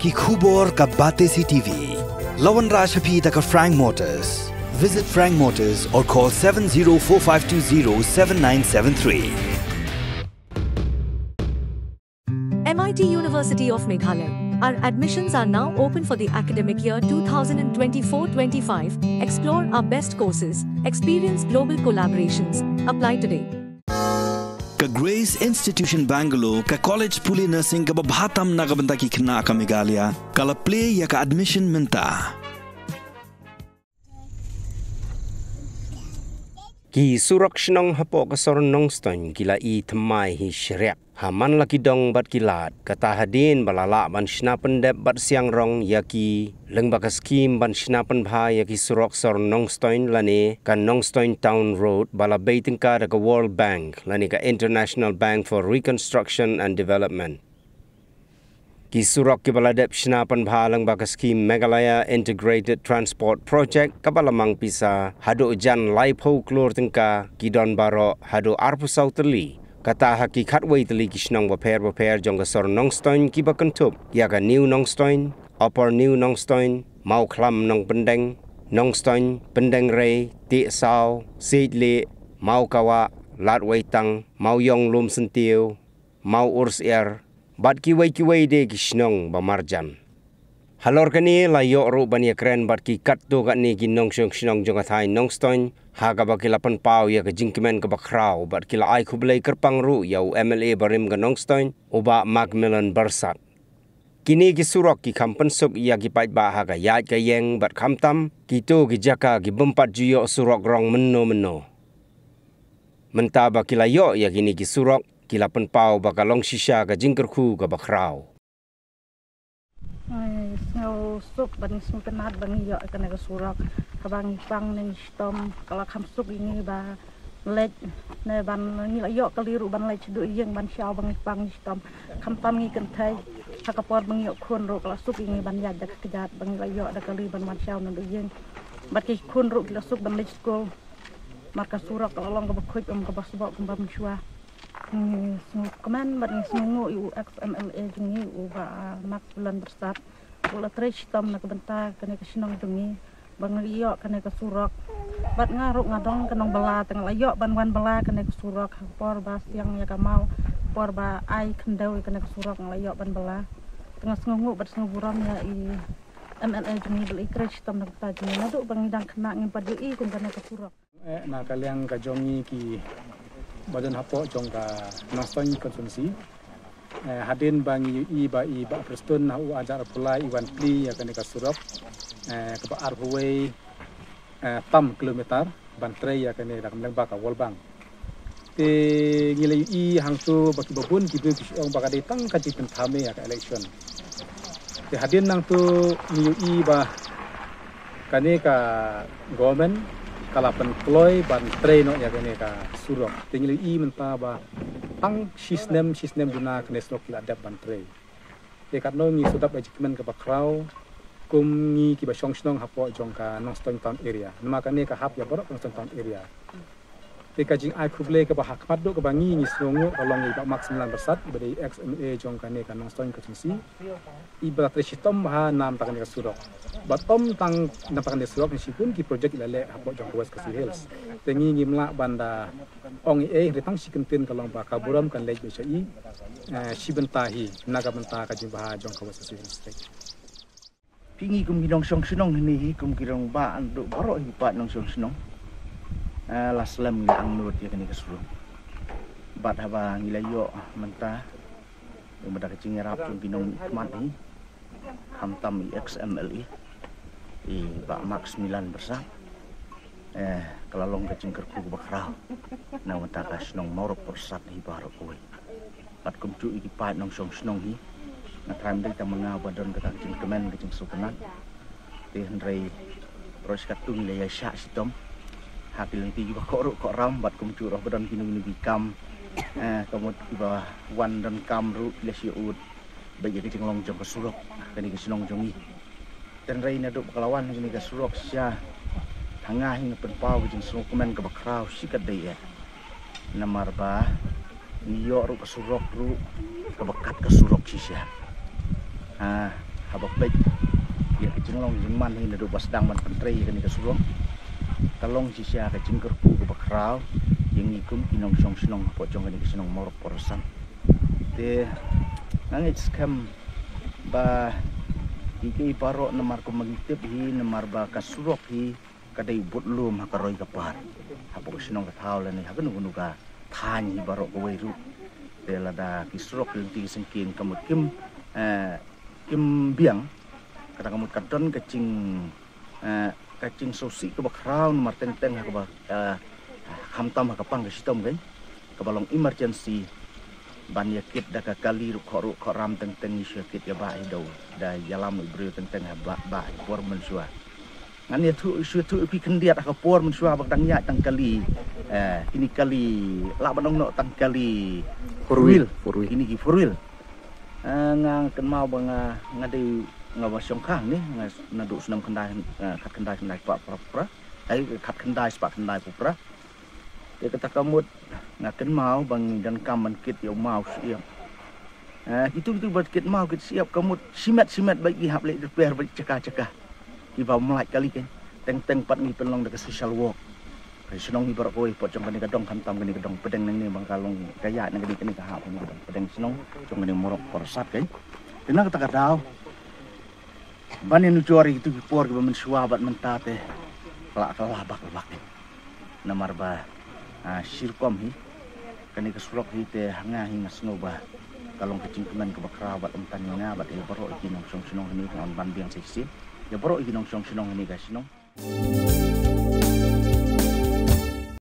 ki khubor ka Bate CTV. Lawan Rashaphi ka Frank Motors. Visit Frank Motors or call 7045207973. MIT University of Meghalaya. Our admissions are now open for the academic year 2024-25. Explore our best courses, experience global collaborations. Apply today. Ka Grace Institution Bangalore ka college puli nursing ka babhatam na kabanta ki khna ka Meghalaya kala play ya ka admission minta. Ki surakshang hapo ka sornong ston kila I thamai hi shrek haman laki dong bat kilat kata hadin balala ban shnapen dep bat siang rong yaki lengba ka skim ban shnapen bha yaki surak sornong ston lane ka nong ston town road bala baiting ka da ka World Bank lane ka International Bank for Reconstruction and Development. Ki surak ki baladep shnapan bhalang baka scheme Meghalaya Integrated Transport Project kabalamang pisa hado jan laipo klor tingka ki don baro hado arpu sauteli kata hakikat wai teli ki shnong baper jong ka sor nongstoin ki bakantup ya ka new nongstoin upper new nongstoin mau klam nong pendeng nongstoin pendeng rei ti sao seedle mau kawa lat waitang mau yong lum sentiu mau urs air bat kiwai de kisnong bamarjan. Halor kani la yo ru bani kren bat ki kat tu kat ni ki nong snong jong athai nong stoin ha ka ba kilapan pau ya ka jingkemen ka bakrau bat kila ai khublai kerpang ru ya MLA barim ka nong stoin uba Macmillan Barsat. Kini ki surok ki kampen suk ya ki pait ba ha ka yat ka yeng bat kamtam ki tu ki jaka ki bempat juyo surok rong meno. Menta ba kila yo ya kini ki surok kila penpau bakalong shisha ka jingkerku ka bakrau. Snow sup bani penat bani yo kana ka surak ka bang pang ning stom kala kham sup ini ba lej ne ban ni yo kaliru ban lej du yeng ban xiao bang pang stom kham pam ngi kan thai ha ka por bang yo khun ro kala sup ini ban yad dak kejat bang yo dak kali ban man xiao nu yeng bat ki khun ro kala sup ban lej skol marka surak kala long ka bakhuj ka basbo ka bam shwa Keman bani sungu iu XMLA jungi u ba Macmillan Barsat ula tresh tom na kabenta kane ka sinong jungi bang liyo kane ka surok bat ngaruk ngadong kanong bala teng layo ban bala kane ka surok por ba siang ya ka mau por ba ai kendau kane ka surok layo ban bala tengah sungu bat sunguram ya I MLA jungi beli tresh tom na kabenta jungi nadu bang idang kena ngimpat ju I kun kane ka surok na kaliang ka jongi ki badan hapo jong ka naston konsumsi hadin bangi I ba prestun na u ajar pulai iwan pli ya kan ka surap ke ba arway tam kilometer ban tre ya kan dak mlang ba ka World Bank te ngilai I hangsu baki babun ki bi ong ba ka detang ka jipen thame ya ka election te hadin nang tu I ba kane ka government kalapan ploy ban train ya kene ka surok tingli I menta ba tang sistem duna kene slok la dap ban train te kat no ngi sudap ajikmen ka bakrau kum ngi ki ba song hapo jong ka nongstong town area nama kane ka hap ya borok nongstong town area te ka jing ai khuble ka ba hakmat do ka ba ngi songo kalong I ba Macmillan Barsat bari XMA jong kane ka nongstong ka singsi I ba treshitom ha nam ta kane ka surok batom tang napakan desrok ni sipun ki project ilale hapo jong West Kasih Hills tengi ngimla banda ong ritang sikentin kalong ba kaburam kan lej besai sibentahi naga benta ka jimba jong West Kasih Hills pingi kum gidong song senong ni kum kirong ba ando baro hipat nong song senong laslam ni ang nurut ya kani kasuro bat haba ngilayo menta umada kecing rap kum ginong mat ni hamtam XMLE I ba Macmillan Barsat kalalong kecing kerku bakrau na menta ka senong morok Barsat hi baro koi bat kum cu I pat nong song senong hi na time dai ta manga badon ka kecing kemen kecing sukenan te hendrai pros katung le ya sya sitom hakileng ti ba ko ram bat kum cu roh badon kinu bikam kamot ki ba wan dan kam ru lesio ud bagi kecing long jong kasurok kani kesenong jongi dan raina duk kelawan kani kasurok sia tangah hing penpau kecing sunuk kemen ke bakrau sikat dai ya namar ba niyo ru kasurok ru kebekat kasurok sisia habak baik ya kejinglong jingman hin do basdang man pentrei kan ka surong kalong sisya ka jingkerpu ke bakrau yang ikum kinong song sinong po jong kan ka sinong morok porosan te nangit skam ba iki paro namar ko magitip hi namar ba ka surok hi kadai butlum hakaroi ka par habok sinong ka thaw le ni hagen gunu ka than hi baro ko weiru te lada ki surok ti sengkin kamut kim biang kata kamut kadon kacing sosi ke bakrau nomor tenteng ke ba hamtam ke pang ke sitom kan ke balong emergency ban yakit da ka kali ru ram tenteng yakit ya ba idau da yalam ibru tenteng ba por mensua ngan ya tu pi kendiat ka por mensua bak dang ya tang kali ini kali la banong no tang kali for wheel ini ki for wheel ngang ken mau bang ngadi ngawasong khang ni nadu senam kendai kat kendai pak pra ai kat kendai spak kendai pra dia kata kamut ngaken mau bang dan kaman kit yo mau siap itu buat kit mau kit siap kamut simet bagi hap lek repair bagi cekah di bawah melak kali kan teng pat ni pelong dekat social work senong ni barak koi pot jong kani kadong kantam kani kadong pedeng nang ni bang kalong kaya nang kani ka hap ni kadong pedeng senong jong kani morok porsat kan dina kata kadau banin ucori itu por ke men suabat mentate lak labak namar ba sirkom hi kani ka surok hi te hanga hi ngasnoba kalong kecingkungan ke bakrabat emtan nga bat ya baro ikinong song sinong ni on ban biang sisi ya baro ikinong song sinong ni ka sinong